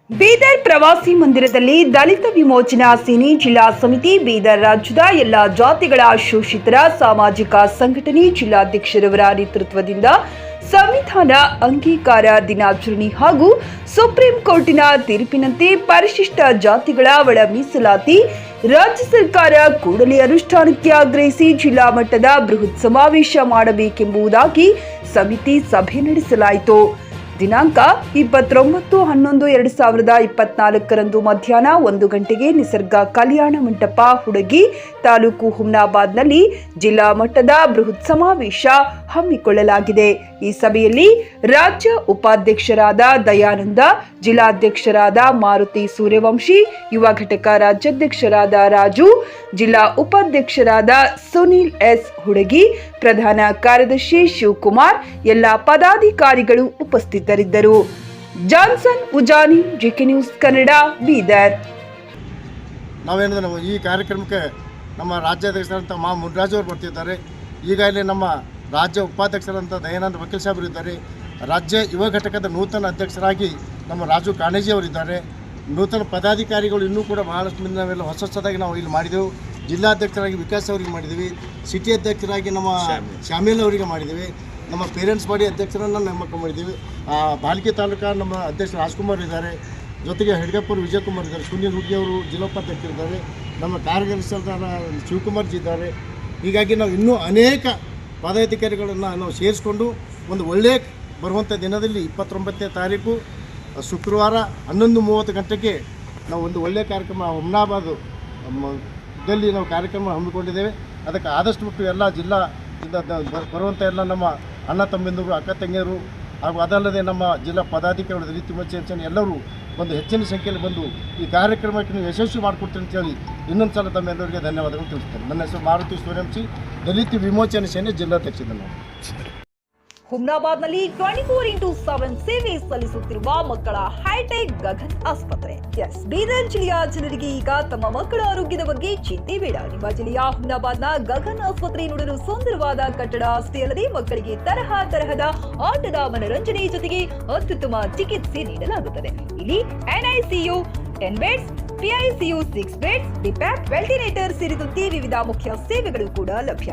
ಬೀದರ್ ಪ್ರವಾಸಿ ಮಂದಿರದಲ್ಲಿ ದಲಿತ ವಿಮೋಚನಾ ಸೇನೆ ಜಿಲ್ಲಾ ಸಮಿತಿ ಬೀದರ್ ರಾಜ್ಯದ ಎಲ್ಲ ಜಾತಿಗಳ ಶೋಷಿತರ ಸಾಮಾಜಿಕ ಸಂಘಟನೆ ಜಿಲ್ಲಾಧ್ಯಕ್ಷರವರ ನೇತೃತ್ವದಿಂದ ಸಂವಿಧಾನ ಅಂಗೀಕಾರ ದಿನಾಚರಣೆ ಹಾಗೂ ಸುಪ್ರೀಂ ಕೋರ್ಟಿನ ತೀರ್ಪಿನಂತೆ ಪರಿಶಿಷ್ಟ ಜಾತಿಗಳ ಒಳ ಮೀಸಲಾತಿ ರಾಜ್ಯ ಸರ್ಕಾರ ಕೂಡಲೇ ಅನುಷ್ಠಾನಕ್ಕೆ ಆಗ್ರಹಿಸಿ ಜಿಲ್ಲಾ ಮಟ್ಟದ ಬೃಹತ್ ಸಮಾವೇಶ ಮಾಡಬೇಕೆಂಬುದಾಗಿ ಸಮಿತಿ ಸಭೆ ನಡೆಸಲಾಯಿತು. ದಿನಾಂಕ 29/11/2024 ಮಧ್ಯಾಹ್ನ 1 ಗಂಟೆಗೆ ನಿಸರ್ಗ ಕಲ್ಯಾಣ ಮಂಟಪ ಹುಡಗಿ ತಾಲೂಕು ಹುಮ್ನಾಬಾದ್ನಲ್ಲಿ ಜಿಲ್ಲಾ ಮಟ್ಟದ ಬೃಹತ್ ಸಮಾವೇಶ ಹಮ್ಮಿಕೊಳ್ಳಲಾಗಿದೆ. ಈ ಸಭೆಯಲ್ಲಿ ರಾಜ್ಯ ಉಪಾಧ್ಯಕ್ಷರಾದ ದಯಾನಂದ, ಜಿಲ್ಲಾಧ್ಯಕ್ಷರಾದ ಮಾರುತಿ ಸೂರ್ಯವಂಶಿ, ಯುವ ಘಟಕ ರಾಜ್ಯಾಧ್ಯಕ್ಷರಾದ ರಾಜು, ಜಿಲ್ಲಾ ಉಪಾಧ್ಯಕ್ಷರಾದ ಸುನೀಲ್ ಎಸ್ ಹುಡಗಿ, ಪ್ರಧಾನ ಕಾರ್ಯದರ್ಶಿ ಶಿವಕುಮಾರ್, ಎಲ್ಲ ಪದಾಧಿಕಾರಿಗಳು ಉಪಸ್ಥಿತರಿದ್ದರು. Johnson Ujani, GK news Kannada, Bidar. ನಾವೇನಿದ್ರೆ ಈ ಕಾರ್ಯಕ್ರಮಕ್ಕೆ ನಮ್ಮ ರಾಜ್ಯಾಧ್ಯಕ್ಷರಂತ ಮಾ ಮುನ್ರಾಜು ಅವರು ಬರ್ತಿದ್ದಾರೆ. ಈಗಾಗಲೇ ನಮ್ಮ ರಾಜ್ಯ ಉಪಾಧ್ಯಕ್ಷರಂತ ದಯಾನಂದ ವಕೀಲ್ ಸಾಹೇಬರು ಇದ್ದಾರೆ. ರಾಜ್ಯ ಯುವ ಘಟಕದ ನೂತನ ಅಧ್ಯಕ್ಷರಾಗಿ ನಮ್ಮ ರಾಜು ಕಾಣೇಜಿ ಅವರಿದ್ದಾರೆ. ನೂತನ ಪದಾಧಿಕಾರಿಗಳು ಇನ್ನೂ ಕೂಡ ಬಹಳಷ್ಟು ಮಂದಿ ನಾವೆಲ್ಲ ಹೊಸದಾಗಿ ನಾವು ಇಲ್ಲಿ ಮಾಡಿದೆವು. ಜಿಲ್ಲಾಧ್ಯಕ್ಷರಾಗಿ ವಿಕಾಸ್ ಅವರಿಗೆ ಮಾಡಿದ್ದೀವಿ. ಸಿಟಿ ಅಧ್ಯಕ್ಷರಾಗಿ ನಮ್ಮ ಶಾಮೀಲ್ ಅವರಿಗೆ ಮಾಡಿದ್ದೀವಿ. ನಮ್ಮ ಪೇರೆಂಟ್ಸ್ ಬಾಡಿ ಅಧ್ಯಕ್ಷರನ್ನು ನೇಮಕ ಮಾಡಿದ್ದೀವಿ. ಬಾಲ್ಕಿ ತಾಲೂಕಾ ನಮ್ಮ ಅಧ್ಯಕ್ಷ ರಾಜ್ಕುಮಾರ್ ಇದ್ದಾರೆ. ಜೊತೆಗೆ ಹೆಡ್ಗಪ್ಪರು ವಿಜಯಕುಮಾರ್ ಇದ್ದಾರೆ. ಸುನೀಲ್ ಹುಡ್ಗಿ ಅವರು ಜಿಲ್ಲೋಪಾಧ್ಯಕ್ಷರಿದ್ದಾರೆ. ನಮ್ಮ ಕಾರ್ಯದರ್ಶಿ ಶಿವಕುಮಾರ್ ಜಿ ಇದ್ದಾರೆ. ಹೀಗಾಗಿ ನಾವು ಇನ್ನೂ ಅನೇಕ ಪದಾಧಿಕಾರಿಗಳನ್ನು ನಾವು ಸೇರಿಸ್ಕೊಂಡು ಒಂದು ಒಳ್ಳೆಯ ಬರುವಂಥ ದಿನದಲ್ಲಿ 29ನೇ ತಾರೀಕು ಶುಕ್ರವಾರ 11:30 ಗಂಟೆಗೆ ನಾವು ಒಂದು ಒಳ್ಳೆಯ ಕಾರ್ಯಕ್ರಮ ಹುಮ್ನಾಬಾದ್ ದಲ್ಲಿ ನಾವು ಕಾರ್ಯಕ್ರಮ ಹಮ್ಮಿಕೊಂಡಿದ್ದೇವೆ. ಅದಕ್ಕೆ ಆದಷ್ಟು ಬಿಟ್ಟು ಎಲ್ಲ ಜಿಲ್ಲಾದಿಂದ ಬರುವಂಥ ಎಲ್ಲ ನಮ್ಮ ಅಣ್ಣ ತಮ್ಮಂದಿರು, ಅಕ್ಕ ತಂಗಿಯರು ಹಾಗೂ ಅದಲ್ಲದೆ ನಮ್ಮ ಜಿಲ್ಲಾ ಪದಾಧಿಕಾರಿಗಳು, ದಲಿತ ವಿಮೋಚನೆ ಎಲ್ಲರೂ ಒಂದು ಹೆಚ್ಚಿನ ಸಂಖ್ಯೆಯಲ್ಲಿ ಬಂದು ಈ ಕಾರ್ಯಕ್ರಮಕ್ಕೆ ನೀವು ಯಶಸ್ವಿ ಮಾಡಿಕೊಡ್ತೀರಿ ಅಂತೇಳಿ ಇನ್ನೊಂದು ಸಲ ತಮ್ಮೆಲ್ಲರಿಗೆ ಧನ್ಯವಾದಗಳು ತಿಳಿಸ್ತೇನೆ. ನನ್ನ ಹೆಸರು ಮಾರುತಿ ಸೂರ್ಯವಂಶಿ, ದಲಿತ ವಿಮೋಚನೆ ಸೇನೆ ಜಿಲ್ಲಾಧ್ಯಕ್ಷರು. ನಾವು ಹುಮ್ನಾಬಾದ್ನಲ್ಲಿ 24x7 ಸೇವೆ ಸಲ್ಲಿಸುತ್ತಿರುವ ಮಕ್ಕಳ ಹೈಟೆಕ್ ಗಗನ್ ಆಸ್ಪತ್ರೆ. ಬೀದರ್ ಜಿಲ್ಲೆಯ ಜನರಿಗೆ ಈಗ ತಮ್ಮ ಮಕ್ಕಳ ಆರೋಗ್ಯದ ಬಗ್ಗೆ ಚಿಂತೆ ಬೇಡ. ನಿಮ್ಮ ಜಿಲ್ಲೆಯ ಹುಮ್ನಾಬಾದ್ನ ಗಗನ್ ಆಸ್ಪತ್ರೆ ನೋಡಲು ಸುಂದರವಾದ ಕಟ್ಟಡ ಅಷ್ಟೇ ಅಲ್ಲದೆ ಮಕ್ಕಳಿಗೆ ತರಹದ ಆಟದ ಮನರಂಜನೆ ಜೊತೆಗೆ ಅತ್ಯುತ್ತಮ ಚಿಕಿತ್ಸೆ ನೀಡಲಾಗುತ್ತದೆ. ಇಲ್ಲಿ NICU 10 beds, PICU 6 beds, BiPAP, ventilator ಸೇರಿದಂತೆ ವಿವಿಧ ಮುಖ್ಯ ಸೇವೆಗಳು ಕೂಡ ಲಭ್ಯ.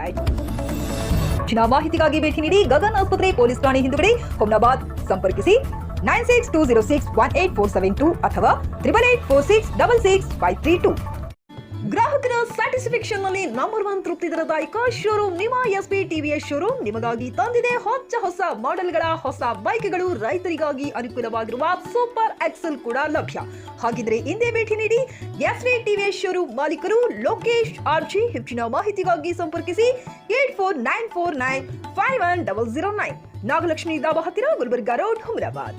ಹೆಚ್ಚಿನ ಮಾಹಿತಿಗಾಗಿ ಭೇಟಿ ನೀಡಿ ಗಗನ್ ಆಸ್ಪತ್ರೆ, ಪೊಲೀಸ್ ಠಾಣೆ ಹಿಂದುಗಡೆ, ಹುಮ್ನಾಬಾದ್. ಸಂಪರ್ಕಿಸಿ 9620618472 ಅಥವಾ 8884666532. ಗ್ರಾಹಕರ ಸ್ಯಾಟಿಸ್ಫ್ಯಾಕ್ಷನ್ ನಲ್ಲಿ ನಂಬರ್ 1 ತೃಪ್ತಿ ದರದಾಯಕ ಶೋರೂಮ್ ನಿಮ್ಮ SP TVS ಶೋರೂಮ್ ನಿಮಗಾಗಿ ತಂದಿದೆ ಹೊಸ ಮಾಡೆಲ್ಗಳ ಹೊಸ ಬೈಕ್ಗಳು. ರೈತರಿಗಾಗಿ ಅನುಕೂಲವಾಗಿರುವ ಸೂಪರ್ ಎಕ್ಸೆಲ್ ಕೂಡ ಲಭ್ಯ. ಹಾಗಿದ್ರೆ ಹಿಂದೆ ಭೇಟಿ ನೀಡಿ SP TVS ಶೋರೂಮ್ ಮಾಲೀಕರು ಲೋಕೇಶ್ RG. ಹೆಚ್ಚಿನ ಮಾಹಿತಿಗಾಗಿ ಸಂಪರ್ಕಿಸಿ 8494951009. ನಾಗಲಕ್ಷ್ಮಿ ದಾಬಾ ಹತ್ತಿರ, ಗುಲ್ಬರ್ಗಾ ರೋಡ್, ಹುಮ್ನಾಬಾದ್.